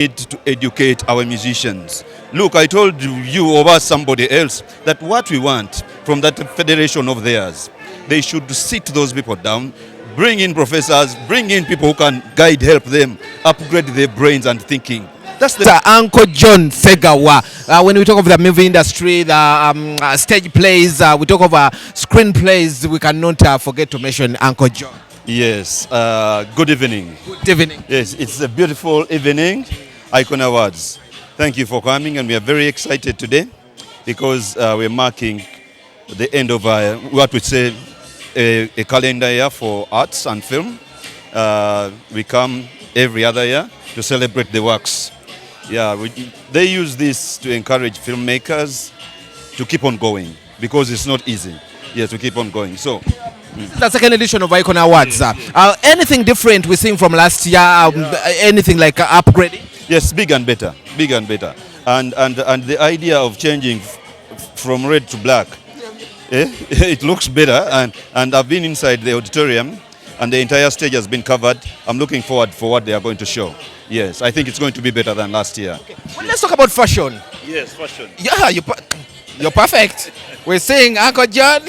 need to educate our musicians. Look, I told you over somebody else that what we want from that federation of theirs, they should sit those people down, bring in professors, bring in people who can guide, help them, upgrade their brains and thinking. That's the Uncle John Segawa. When we talk of the movie industry, the stage plays, we talk of screenplays, we cannot forget to mention Uncle John. Yes, good evening. Good evening. Yes, it's a beautiful evening. Icon Awards. Thank you for coming, and we are very excited today because we're marking the end of what we say a calendar year for arts and film. We come every other year to celebrate the works. Yeah, they use this to encourage filmmakers to keep on going because it's not easy. Yeah, to keep on going. So. The second edition of Icon Awards. Anything different we're seeing from last year? Anything like upgrading? Yes, big and better, big and better. And the idea of changing from red to black, it looks better. And I've been inside the auditorium and the entire stage has been covered. I'm looking forward for what they are going to show. Yes, I think it's going to be better than last year. Okay. Well, let's talk about fashion. Yes, fashion. Yeah, you're perfect. We're saying Uncle John.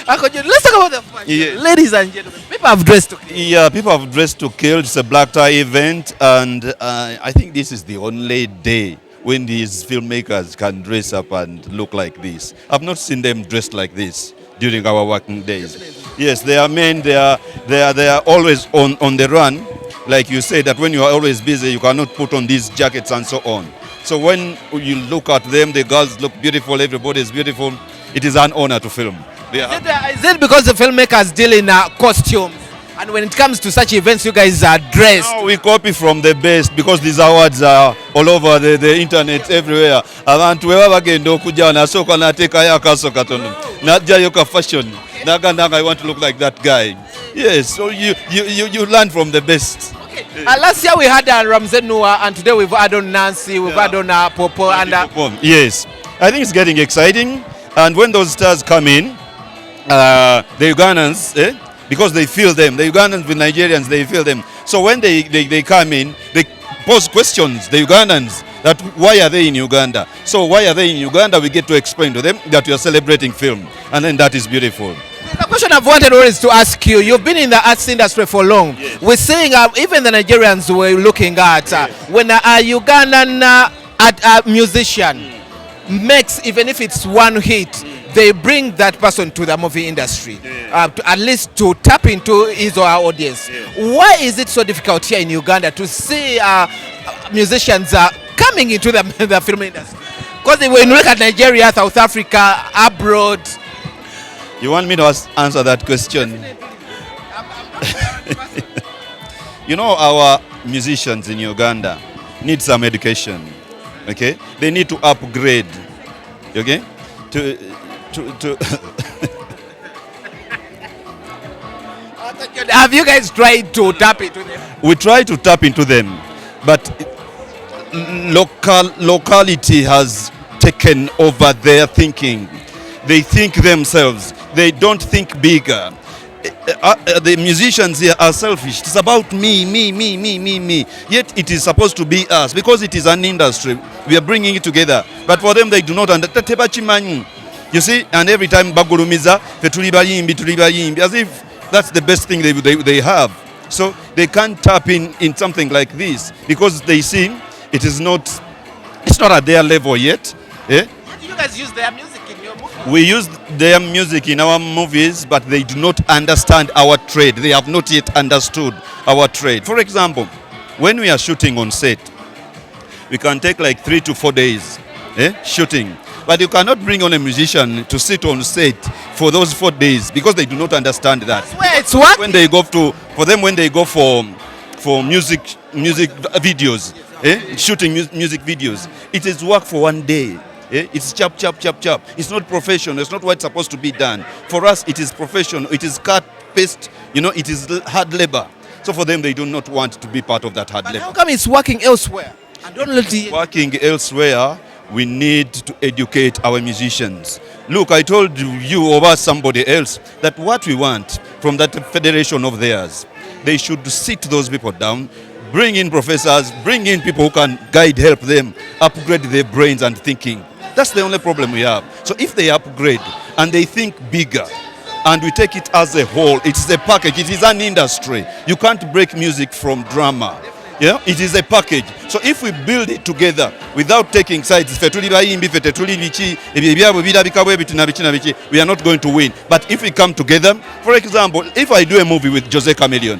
Uncle John, let's talk about the fashion. Yeah. Ladies and gentlemen, people have dressed to kill. Yeah, people have dressed to kill. It's a black tie event, and I think this is the only day when these filmmakers can dress up and look like this. I've not seen them dressed like this during our working days. Definitely. Yes, they are men. They are always on the run. Like you say that when you are always busy, you cannot put on these jackets and so on. So when you look at them, the girls look beautiful, everybody is beautiful. It is an honor to film. Is it because the filmmakers deal in costumes? And when it comes to such events, you guys are dressed? No, we copy from the best because these awards are all over the internet, everywhere. Abantu webagenda okujja nasooka nateekayo akaaso katono. Najjayo ka fashion. Naga I want to look like that guy. Yes, so you learn from the best. Last year we had Ramsey Noah, and today we've had on Nancy, we've had on Popo. Yes, I think it's getting exciting. And when those stars come in, the Ugandans, because they feel them, the Ugandans with Nigerians, they feel them. So when they come in, they pose questions, the Ugandans, that why are they in Uganda? So why are they in Uganda? We get to explain to them that we are celebrating film. And then that is beautiful. The question I've wanted always to ask you, you've been in the arts industry for long. Yes. We're saying even the Nigerians were looking at when a Ugandan musician makes, even if it's one hit, they bring that person to the movie industry, at least to tap into his or her audience. Why is it so difficult here in Uganda to see musicians coming into the film industry? Because when you look at Nigeria, South Africa, abroad. You want me to answer that question? You know, our musicians in Uganda need some education. Okay, they need to upgrade. Okay, to Have you guys tried to tap into them? We try to tap into them, but locality has taken over their thinking. They think themselves. They don't think bigger. The musicians here are selfish. It's about me. Yet it is supposed to be us because it is an industry. We are bringing it together. But for them, they do not understand. You see, and every time bagulumiza, tuli bayimbi, as if that's the best thing they have. So they can't tap in something like this because they see it's not at their level yet. But you guys use their music in your movie? We use their music in our movies, but they do not understand our trade. They have not yet understood our trade. For example, when we are shooting on set, we can take like 3 to 4 days shooting. But you cannot bring on a musician to sit on set for those 4 days because they do not understand that. It's what? When they go for music videos, shooting music videos, it is work for 1 day. It's chop. It's not professional. It's not what it's supposed to be done. For us, it is professional. It is cut, paste. It is hard labor. So for them, they do not want to be part of that hard labor. How come it's working elsewhere? Working elsewhere, we need to educate our musicians. Look, I told you over somebody else that what we want from that federation of theirs, they should sit those people down, bring in professors, bring in people who can guide, help them, upgrade their brains and thinking. That's the only problem we have. So if they upgrade and they think bigger, and we take it as a whole, it's a package, it is an industry. You can't break music from drama. Yeah, it is a package. So if we build it together without taking sides, we are not going to win. But if we come together, for example, if I do a movie with Jose Chameleon,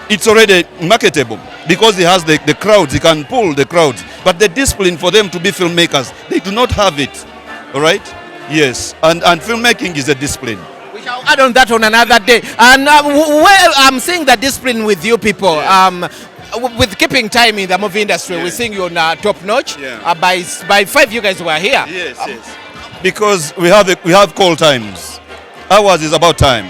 it's already marketable because he has the crowds, he can pull the crowds. But the discipline for them to be filmmakers, they do not have it. All right? Yes, and filmmaking is a discipline. We shall add on that on another day. And well, I'm seeing the discipline with you people. With keeping time in the movie industry, we're seeing you on top notch. By 5, you guys were here. Yes, yes. Because we have call times. Ours is about time.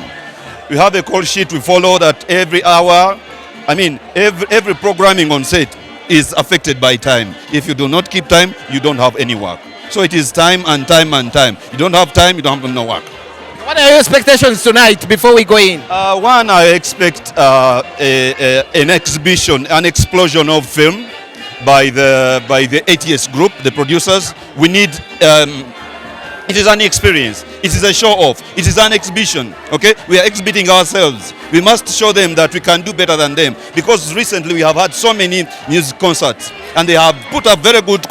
We have a call sheet we follow that every hour. I mean, every programming on set is affected by time. If you do not keep time, you don't have any work. So it is time and time and time. You don't have time, you don't have no work. What are your expectations tonight before we go in? One, I expect an exhibition, an explosion of film by the ATS group, the producers. We need. It is an experience. It is a show off. It is an exhibition. Okay, we are exhibiting ourselves. We must show them that we can do better than them. Because recently we have had so many music concerts, and they have put up very good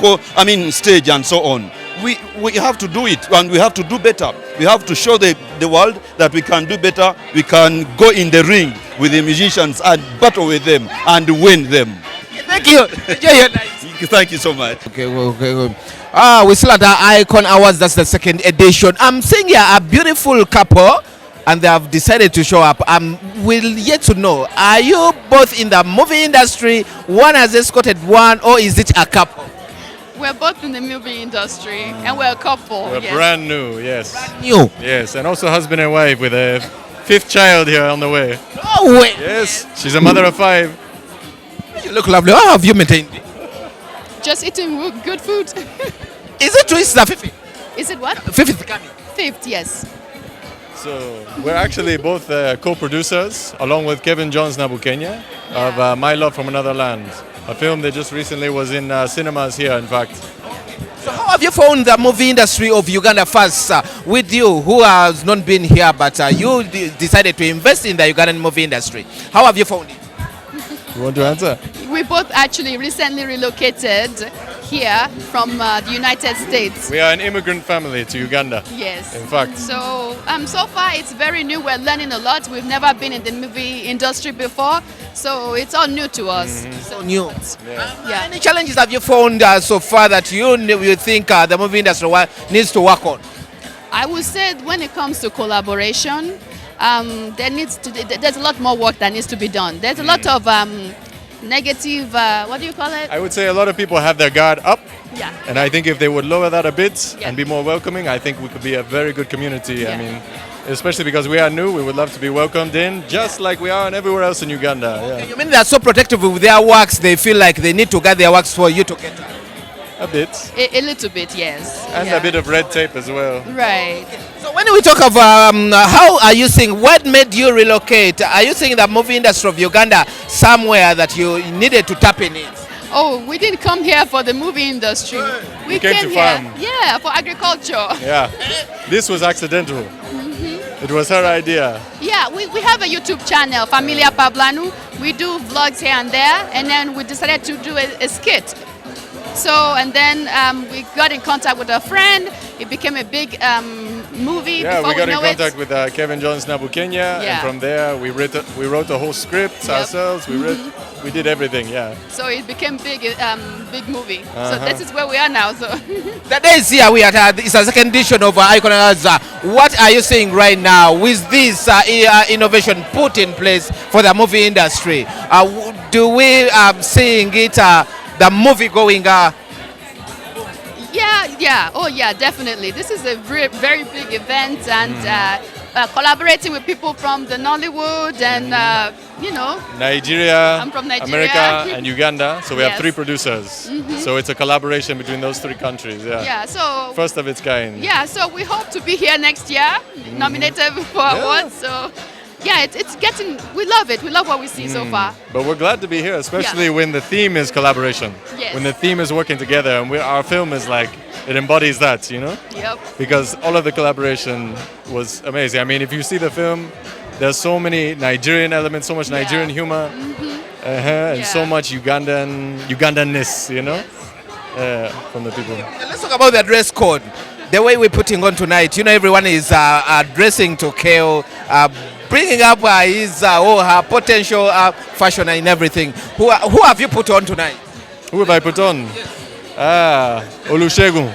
stage and so on. We have to do it, and we have to do better. We have to show the world that we can do better. We can go in the ring with the musicians and battle with them and win them. Thank you. Enjoy your night. Thank you so much. Okay. We still at our Icon Awards. That's the second edition. I'm seeing here a beautiful couple, and they have decided to show up. We'll yet to know. Are you both in the movie industry? One has escorted one, or is it a couple? We're both in the movie industry, and we're a couple. We're brand new, yes. Brand new. Yes, and also husband and wife with a 5th child here on the way. No way. Yes, she's a mother of 5. You look lovely. How have you maintained it? Just eating good food. Is it true it's the 50th? Is it what? 50th coming. 5th, yes. So we're actually both co-producers, along with Kevin Johns Nabukenya, of My Love from Another Land, a film that just recently was in cinemas here, in fact. So how have you found the movie industry of Uganda first, with you, who has not been here, but you decided to invest in the Ugandan movie industry? How have you found it? You want to answer? We both actually recently relocated here from the United States. We are an immigrant family to Uganda. Yes. In fact. So so far it's very new. We're learning a lot. We've never been in the movie industry before, so it's all new to us. So new. Yeah. Any challenges have you found so far that you think the movie industry needs to work on? I would say when it comes to collaboration, there's a lot more work that needs to be done. There's a lot of negative, what do you call it? I would say a lot of people have their guard up. Yeah. And I think if they would lower that a bit and be more welcoming, I think we could be a very good community. Yeah. I mean, especially because we are new, we would love to be welcomed in, just like we are everywhere else in Uganda. Yeah. You mean they're so protective with their works, they feel like they need to get their works for you to get to? A bit. A little bit, yes. And a bit of red tape as well. Right. So when we talk of how are you seeing, what made you relocate? Are you seeing the movie industry of Uganda somewhere that you needed to tap in it? Oh, we didn't come here for the movie industry. We came to here, farm. yeah, for agriculture. Yeah. This was accidental. It was her idea. Yeah, we have a YouTube channel, Familia Pablanu. We do vlogs here and there, and then we decided to do a skit. So, and then we got in contact with a friend. It became a big movie. Yeah, before we got in know contact it. with Kevin Johns Nabukenya, and from there we wrote a whole script ourselves. We did everything. Yeah. So it became big movie. So this is where we are now. So The days here we are at, it's a second edition of Icon Awards. What are you seeing right now with this innovation put in place for the movie industry? Do we seeing it? The movie going yeah, oh yeah, definitely. This is a very big event, and collaborating with people from the Nollywood and Nigeria, I'm from Nigeria. America, and Uganda. So we have Yes. 3 producers. So it's a collaboration between those 3 countries. Yeah. Yeah, so First of its kind. yeah, so we hope to be here next year, nominated for awards. So yeah, it's getting. We love it. We love what we see so far. But we're glad to be here, especially when the theme is collaboration. Yes. When the theme is working together, and our film is like, it embodies that, you know? Yep. Because all of the collaboration was amazing. I mean, if you see the film, there's so many Nigerian elements, so much Nigerian humor, and so much Ugandanness, you know, from the people. Let's talk about the dress code. The way we're putting on tonight, you know, everyone is dressing to kill, bringing up his or her potential fashion and everything. Who have you put on tonight? Who have I put on? Olusegun.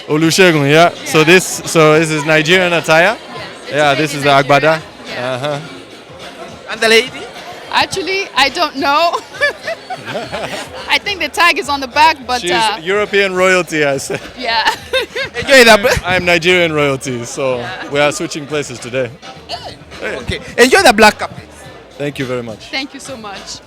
Olusegun, yeah. So this is Nigerian attire. Yeah, this is the agbada. And the lady? Actually, I don't know. I think the tag is on the back, but She's European royalty, I said. yeah. Enjoy that. I'm Nigerian royalty, so we are switching places today. Okay. Enjoy the black carpet. Thank you very much. Thank you so much.